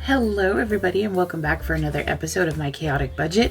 Hello everybody and welcome back for another episode of My Chaotic Budget.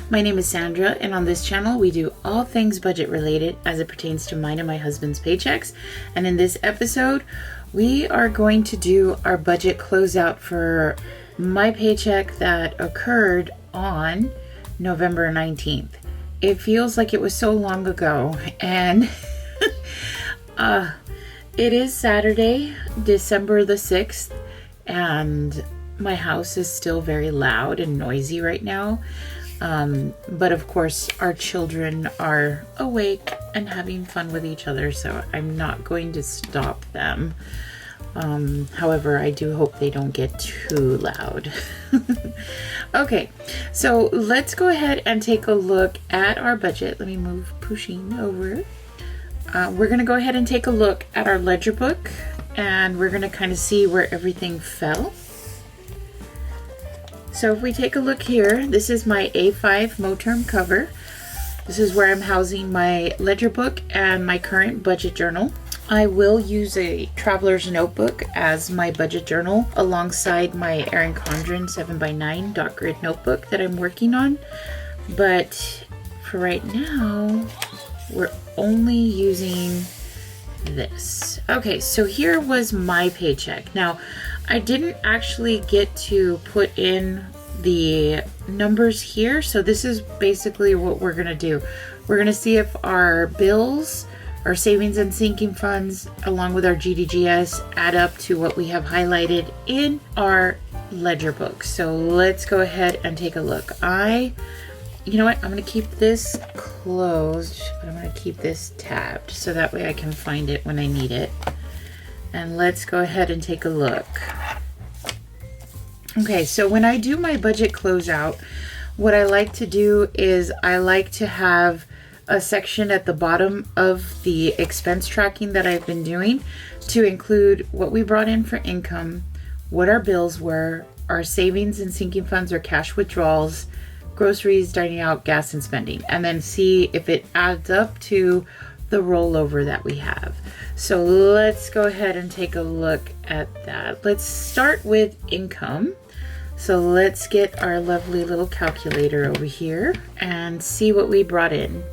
My name is Sandra and on this channel we do all things budget related as it pertains to mine and my husband's paychecks. And in this episode we are going to do our budget closeout for my paycheck that occurred on November 19th. It feels like it was so long ago and it is Saturday, December the 6th, and my house is still very loud and noisy right now. But of course, our children are awake and having fun with each other, so I'm not going to stop them. However, I do hope they don't get too loud. Okay, so let's go ahead and take a look at our budget. Let me move Pusheen over. We're going to go ahead and take a look at our ledger book, and we're going to kind of see where everything fell. So if we take a look here, this is my A5 Moterm cover. This is where I'm housing my ledger book and my current budget journal. I will use a traveler's notebook as my budget journal alongside my Erin Condren 7x9 dot grid notebook that I'm working on. But for right now, we're only using this. Okay, so here was my paycheck. Now, I didn't actually get to put in the numbers here, so this is basically what we're gonna do. We're gonna see if our bills, our savings and sinking funds, along with our GDGS add up to what we have highlighted in our ledger book. So let's go ahead and take a look. You know what, I'm gonna keep this closed, but I'm gonna keep this tabbed so that way I can find it when I need it. And let's go ahead and take a look. Okay, so when I do my budget closeout, what I like to do is I like to have a section at the bottom of the expense tracking that I've been doing to include what we brought in for income, what our bills were, our savings and sinking funds or cash withdrawals, groceries, dining out, gas, and spending, and then see if it adds up to the rollover that we have. So let's go ahead and take a look at that. Let's start with income. So let's get our lovely little calculator over here and see what we brought in.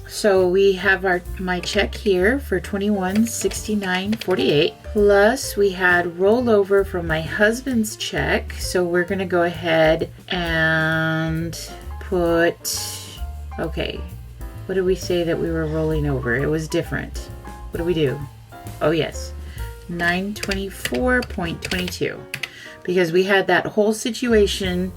So we have my check here for $21.69.48, plus we had rollover from my husband's check. So we're gonna go ahead and put, okay, what did we say that we were rolling over? It was different. What do we do? Oh yes, 924.22, because we had that whole situation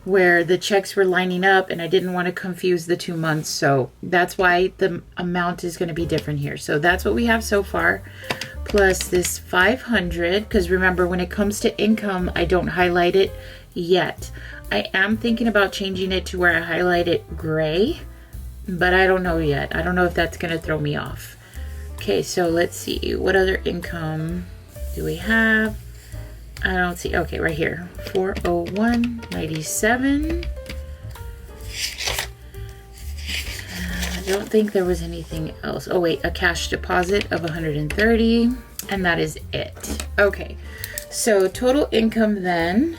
where the checks were lining up and I didn't want to confuse the 2 months. So that's why the amount is going to be different here. So that's what we have so far, plus this 500, because remember, when it comes to income, I don't highlight it yet. I am thinking about changing it to where I highlight it gray, but I don't know yet. I don't know if that's going to throw me off. Okay, so let's see. What other income do we have? I don't see. Okay, right here. 401.97. I don't think there was anything else. Oh wait, a cash deposit of 130, and that is it. Okay, so total income then,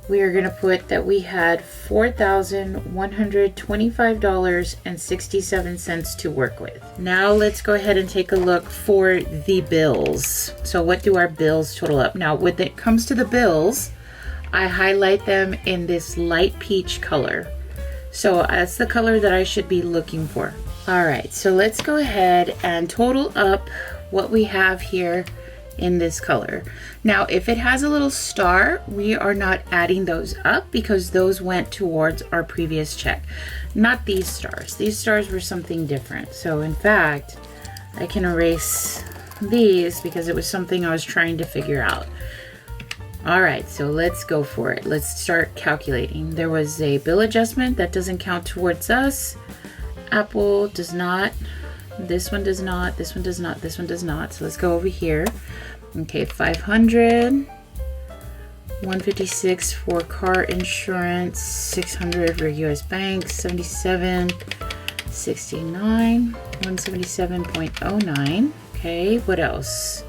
we are going to put that we had $4,125.67 to work with. Now let's go ahead and take a look for the bills. So what do our bills total up? Now when it comes to the bills, I highlight them in this light peach color. So that's the color that I should be looking for. All right, so let's go ahead and total up what we have here in this color. Now if it has a little star, we are not adding those up because those went towards our previous check, not these stars. These stars were something different. So in fact, I can erase these because it was something I was trying to figure out. All right, so let's go for it. Let's start calculating. There was a bill adjustment that doesn't count towards us. Apple does not. This one does not, this one does not, this one does not. So let's go over here. Okay, 500, 156 for car insurance, 600 for US Bank, 77, 69, 177.09. Okay, what else?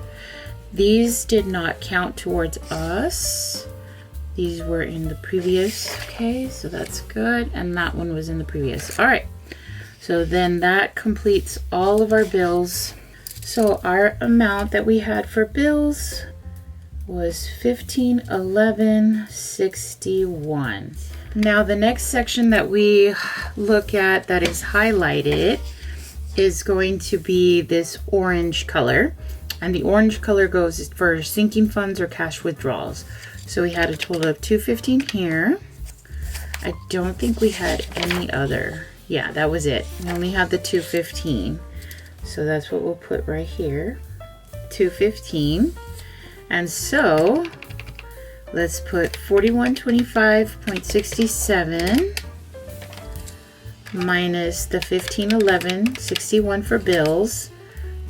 These did not count towards us. These were in the previous. Okay, so that's good. And that one was in the previous. All right. So then that completes all of our bills. So our amount that we had for bills was $1511.61. Now the next section that we look at that is highlighted is going to be this orange color. And the orange color goes for sinking funds or cash withdrawals. So we had a total of $215 here. I don't think we had any other. Yeah, that was it. We only had the $215. So that's what we'll put right here. $215. And so let's put 4125.67 minus the 1511.61 for bills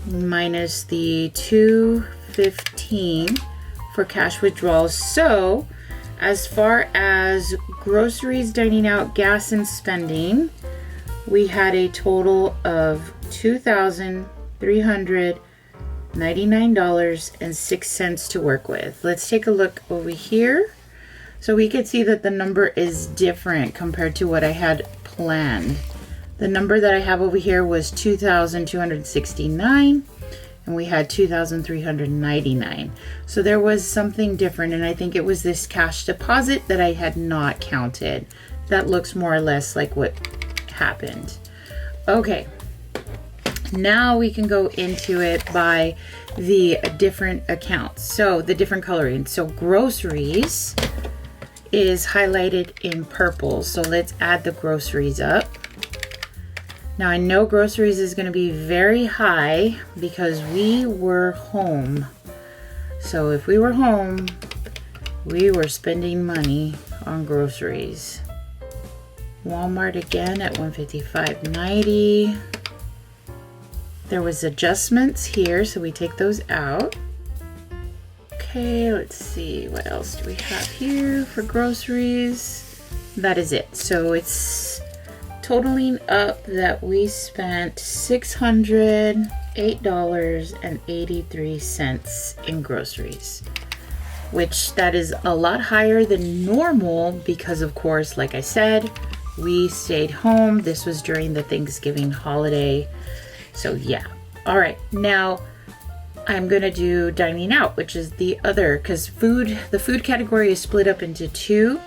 minus the 215 for cash withdrawals. So as far as groceries, dining out, gas, and spending, we had a total of $2,399.06 to work with. Let's take a look over here. So we could see that the number is different compared to what I had planned. The number that I have over here was 2,269 and we had 2,399. So there was something different, and I think it was this cash deposit that I had not counted. That looks more or less like what happened. Okay, now we can go into it by the different accounts. So the different coloring. So groceries is highlighted in purple. So let's add the groceries up. Now I know groceries is going to be very high because we were home. So if we were home, we were spending money on groceries. Walmart again at $155.90. There was adjustments here, so we take those out. Okay, let's see, what else do we have here for groceries? That is it. So it's totaling up that we spent $608.83 in groceries, which that is a lot higher than normal because, of course, like I said, we stayed home. This was during the Thanksgiving holiday. So yeah. All right. Now I'm going to do dining out, which is the other, because the food category is split up into two,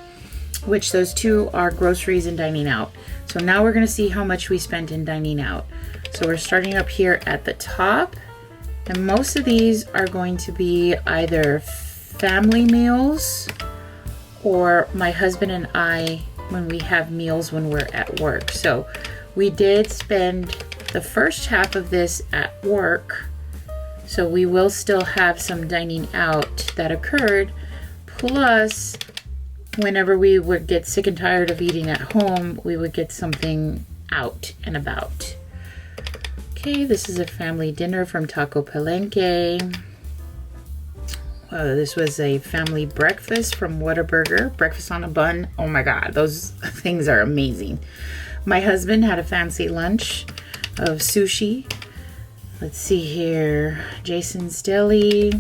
which those two are groceries and dining out. So now we're going to see how much we spent in dining out. So we're starting up here at the top, and most of these are going to be either family meals or my husband and I when we have meals when we're at work. So we did spend the first half of this at work, so we will still have some dining out that occurred, plus whenever we would get sick and tired of eating at home, we would get something out and about. Okay, this is a family dinner from Taco Palenque. This was a family breakfast from Whataburger. Breakfast on a bun. Oh my God, those things are amazing. My husband had a fancy lunch of sushi. Let's see here. Jason's Deli.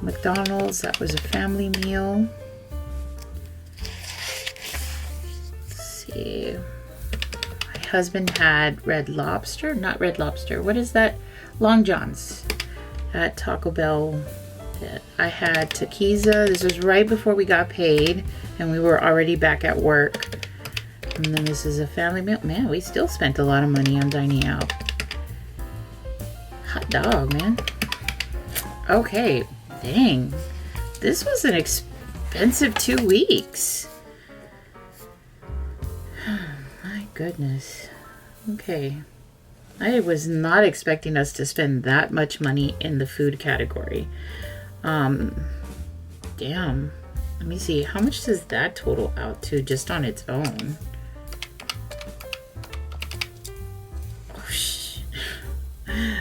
McDonald's, that was a family meal. Let's see. My husband had Red Lobster. Not Red Lobster. What is that? Long John's at Taco Bell. I had Taquiza. This was right before we got paid and we were already back at work. And then this is a family meal. Man, we still spent a lot of money on dining out. Hot dog, man. Okay. Dang, this was an expensive 2 weeks. My goodness. Okay. I was not expecting us to spend that much money in the food category. Damn. Let me see. How much does that total out to just on its own? Oh,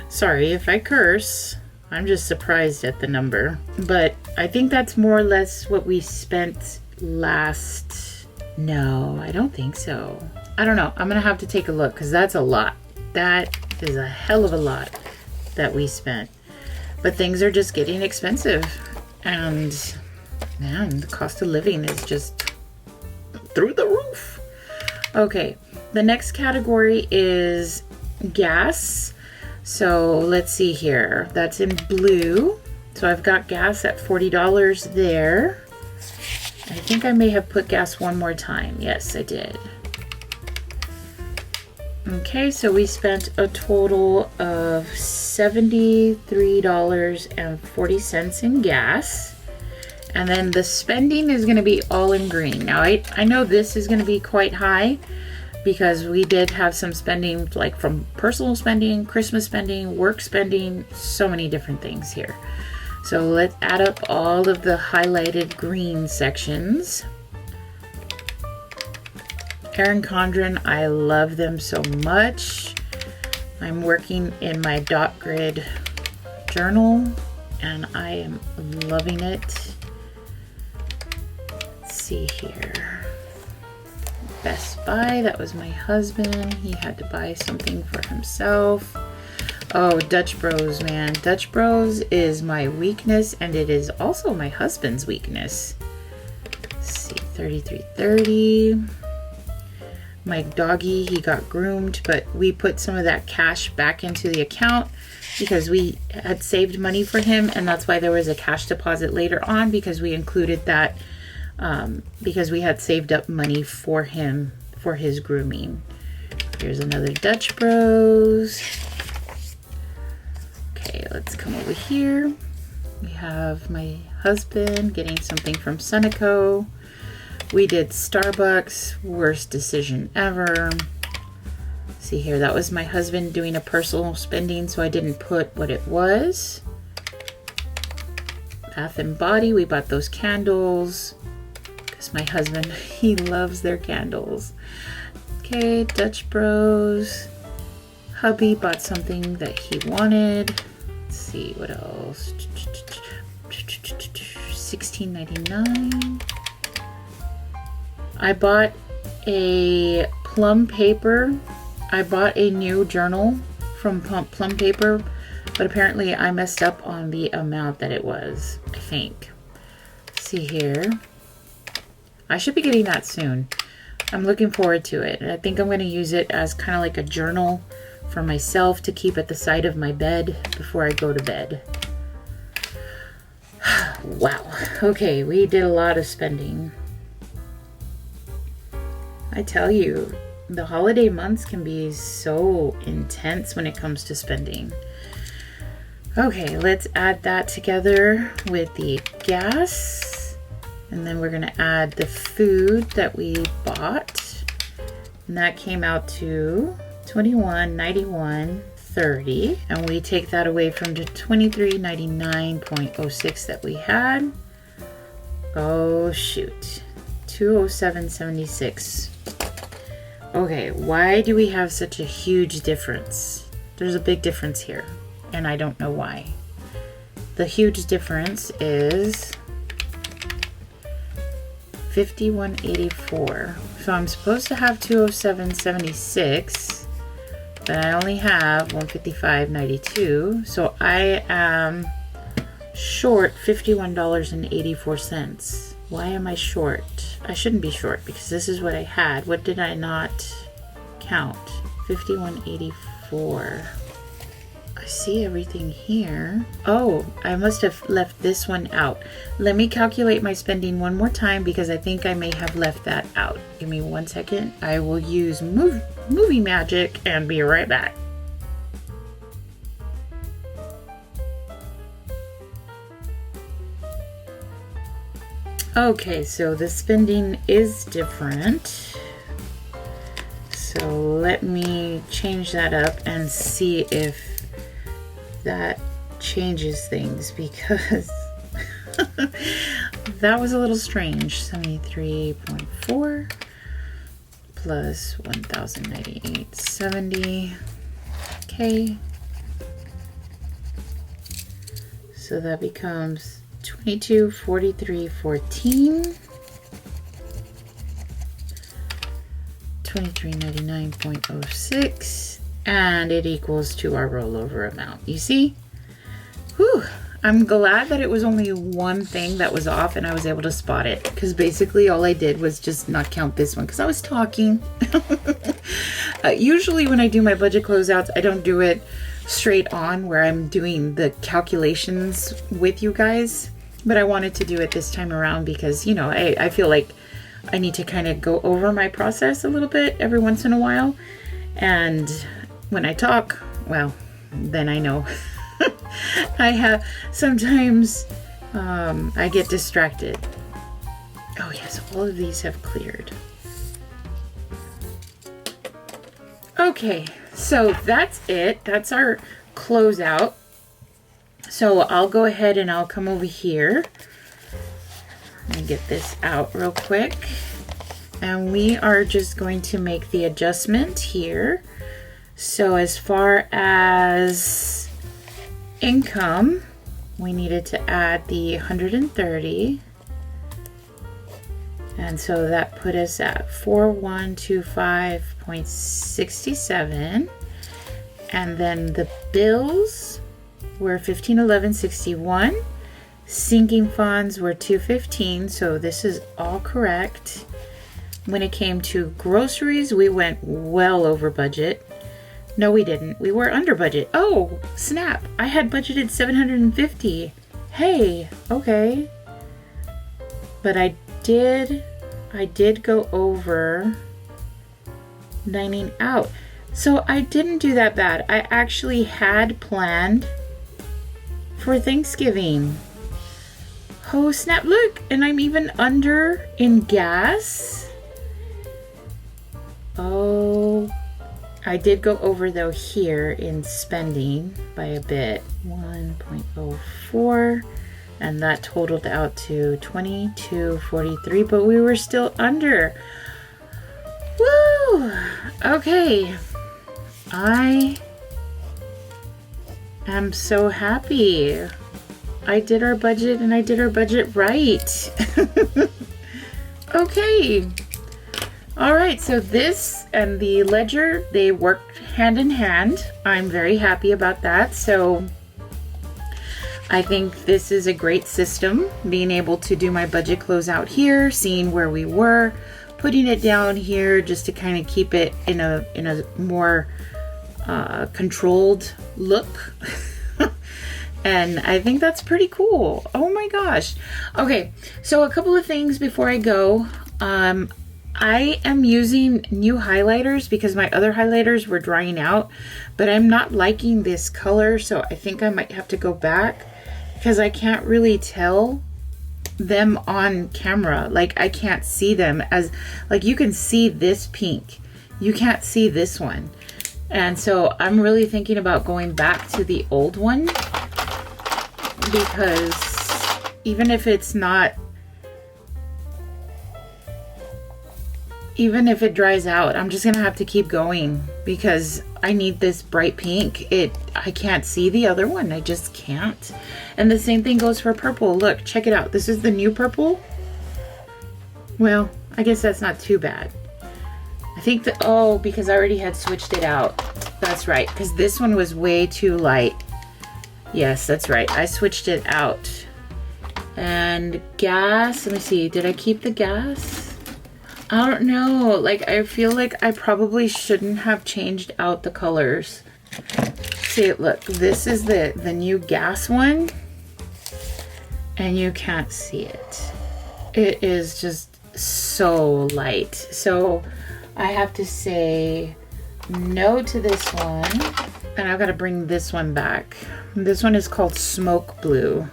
sorry if I curse. I'm just surprised at the number, but I think that's more or less what we spent last. No, I don't think so. I don't know. I'm gonna have to take a look because that's a lot. That is a hell of a lot that we spent. But things are just getting expensive, and Man, the cost of living is just through the roof. Okay, the next category is gas. So let's see here. That's in blue. So I've got gas at $40 there. I think I may have put gas one more time. Yes, I did. Okay, so we spent a total of $73.40 in gas. And then the spending is going to be all in green. Now, I know this is going to be quite high because we did have some spending, like from personal spending, Christmas spending, work spending, so many different things here. So let's add up all of the highlighted green sections. Erin Condren, I love them so much. I'm working in my dot grid journal and I am loving it. Let's see here. Best Buy, that was my husband. He had to buy something for himself. Oh, Dutch Bros, man. Dutch Bros is my weakness and it is also my husband's weakness. Let's see, $33.30. My doggy, he got groomed, but we put some of that cash back into the account because we had saved money for him, and that's why there was a cash deposit later on, because we included that because we had saved up money for him for his grooming. Here's another Dutch Bros. Okay, let's come over here. We have my husband getting something from Sunoco. We did Starbucks, worst decision ever. See here, that was my husband doing a personal spending, so I didn't put what it was. Bath and Body, we bought those candles because my husband, he loves their candles. Okay, Dutch Bros. Hubby bought something that he wanted. Let's see, what else? $16.99. I bought a Plum Paper. I bought a new journal from Plum Paper, but apparently I messed up on the amount that it was, I think. Let's see here. I should be getting that soon. I'm looking forward to it. And I think I'm going to use it as kind of like a journal for myself to keep at the side of my bed before I go to bed. Wow. Okay, we did a lot of spending. I tell you, the holiday months can be so intense when it comes to spending. Okay, let's add that together with the gas. And then we're going to add the food that we bought. And that came out to $21.91.30. And we take that away from the $23.99.06 that we had. Oh, shoot. $207.76. Okay, why do we have such a huge difference? There's a big difference here, and I don't know why. The huge difference is $51.84. So I'm supposed to have $207.76, but I only have $155.92. So I am short $51.84. Why am I short? I shouldn't be short because this is what I had. What did I not count? $51.84. I see everything here. Oh, I must have left this one out. Let me calculate my spending one more time because I think I may have left that out. Give me 1 second. I will use movie magic and be right back. Okay, so the spending is different. So let me change that up and see if that changes things, because that was a little strange. 73.4 plus 1,098.70. Okay. So that becomes 2243.14, 2399.06, and it equals to our rollover amount. You see? Whew, I'm glad that it was only one thing that was off and I was able to spot it, because basically all I did was just not count this one because I was talking. Usually when I do my budget closeouts, I don't do it straight on where I'm doing the calculations with you guys, but I wanted to do it this time around because, you know, I feel like I need to kind of go over my process a little bit every once in a while. And when I talk, well, then I know. I have sometimes I get distracted. Oh yes, all of these have cleared. Okay, so that's it. That's our closeout. So I'll go ahead and I'll come over here and get this out real quick. And we are just going to make the adjustment here. So as far as income, we needed to add the 130, and so that put us at 4125.67, and then the bills were 1511.61, sinking funds were 215, so this is all correct. When it came to groceries, we went well over budget. No, we didn't. We were under budget. Oh, snap. I had budgeted 750. Hey, okay. But I did go over dining out. So I didn't do that bad. I actually had planned for Thanksgiving. Oh, snap. Look, and I'm even under in gas. Oh, I did go over though here in spending by a bit, 1.04, and that totaled out to 22.43, but we were still under. Woo! Okay, I am so happy. I did our budget and I did our budget right. Okay. All right, so this and the ledger, they worked hand in hand. I'm very happy about that. So I think this is a great system, being able to do my budget closeout here, seeing where we were, putting it down here just to kind of keep it in a more controlled look. And I think that's pretty cool. Oh my gosh. Okay, so a couple of things before I go. I am using new highlighters because my other highlighters were drying out, but I'm not liking this color, so I think I might have to go back because I can't really tell them on camera. Like, I can't see them as, like, you can see this pink, you can't see this one. And so I'm really thinking about going back to the old one, because even if it's not, even if it dries out, I'm just gonna have to keep going because I need this bright pink. I can't see the other one. I just can't. And the same thing goes for purple. Look, check it out. This is the new purple. Well, I guess that's not too bad. I think that, oh, because I already had switched it out. That's right, because this one was way too light. Yes, that's right. I switched it out. And gas, let me see. Did I keep the gas? I don't know, like, I feel like I probably shouldn't have changed out the colors. See, look, this is the new gas one, and you can't see it. It is just so light. So I have to say no to this one, and I've got to bring this one back. This one is called Smoke Blue,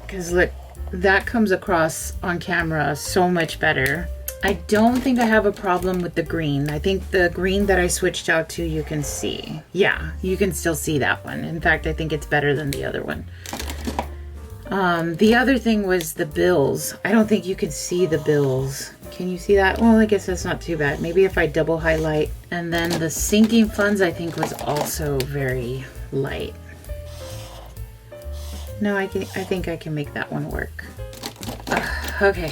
because look, that comes across on camera so much better. I don't think I have a problem with the green. I think the green that I switched out to, you can see. Yeah, you can still see that one. In fact, I think it's better than the other one. The other thing was the bills. I don't think you could see the bills. Can you see that? Well, I guess that's not too bad. Maybe if I double highlight. And then the sinking funds, I think, was also very light. No, I think I can make that one work. Okay.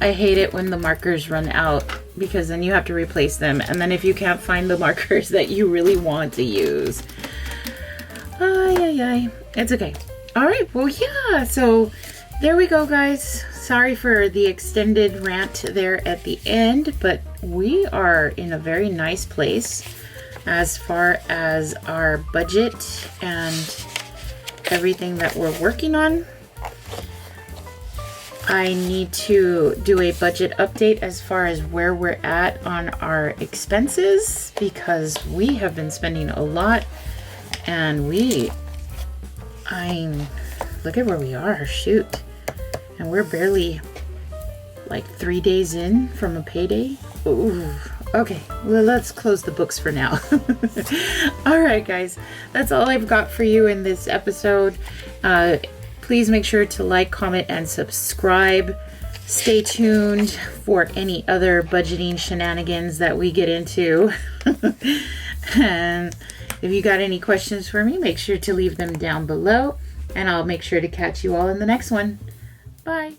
I hate it when the markers run out because then you have to replace them. And then if you can't find the markers that you really want to use. Ay, ay, ay. It's okay. All right. Well, yeah. So there we go, guys. Sorry for the extended rant there at the end, but we are in a very nice place as far as our budget and everything that we're working on. I need to do a budget update as far as where we're at on our expenses, because we have been spending a lot, and look at where we are, shoot. And we're barely like 3 days in from a payday. Ooh. Okay, well, let's close the books for now. All right, guys, that's all I've got for you in this episode. Please make sure to like, comment, and subscribe. Stay tuned for any other budgeting shenanigans that we get into. And if you got any questions for me, make sure to leave them down below, and I'll make sure to catch you all in the next one. Bye.